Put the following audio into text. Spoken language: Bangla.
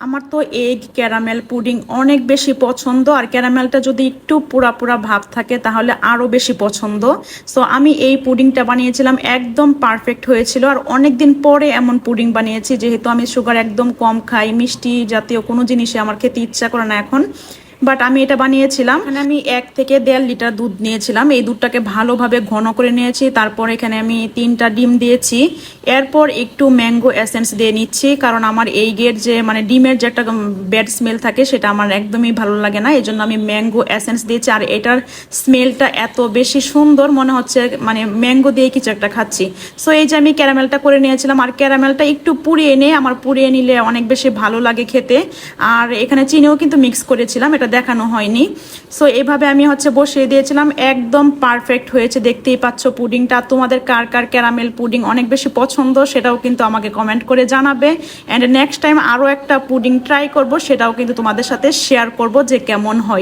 আমার তো এগ ক্যারামেল পুডিং অনেক বেশি পছন্দ, আর ক্যারামেলটা যদি একটু পুরা পুরা ভাব থাকে তাহলে আরও বেশি পছন্দ। সো আমি এই পুডিংটা বানিয়েছিলাম, একদম পারফেক্ট হয়েছিল। আর অনেক দিন পরে এমন পুডিং বানিয়েছি, যেহেতু আমি সুগার একদম কম খাই, মিষ্টি জাতীয় কোনো জিনিসে আমার খেতে ইচ্ছা করে না এখন। বাট আমি এটা বানিয়েছিলাম। এখানে আমি 1 থেকে 1.5 লিটার দুধ নিয়েছিলাম। এই দুধটাকে ভালোভাবে ঘন করে নিয়েছি। তারপর এখানে আমি 3টা ডিম দিয়েছি। এরপর একটু ম্যাঙ্গো এসেন্স দিয়ে নিচ্ছি, কারণ আমার এই যে ডিমের যে একটা ব্যাড স্মেল থাকে সেটা আমার একদমই ভালো লাগে না। এই জন্য আমি ম্যাঙ্গো এসেন্স দিয়েছি। আর এটার স্মেলটা এত বেশি সুন্দর, মনে হচ্ছে ম্যাঙ্গো দিয়ে কিছু একটা খাচ্ছি। সো এই যে আমি ক্যারামেলটা করে নিয়েছিলাম, আর ক্যারামেলটা একটু পুড়িয়ে নিয়ে, আমার পুড়িয়ে নিলে অনেক বেশি ভালো লাগে খেতে। আর এখানে চিনিও কিন্তু মিক্স করেছিলাম, এটা দেখানো হয়নি। সো এভাবে আমি বসিয়ে দিয়েছিলাম, একদম পারফেক্ট হয়েছে। দেখতেই পাচ্ছ পুডিংটা। তোমাদের কার কার ক্যারামেল পুডিং অনেক বেশি পছন্দ সেটাও কিন্তু আমাকে কমেন্ট করে জানাবে। অ্যান্ড নেক্সট টাইম আরও একটা পুডিং ট্রাই করব, সেটাও কিন্তু তোমাদের সাথে শেয়ার করব যে কেমন হয়।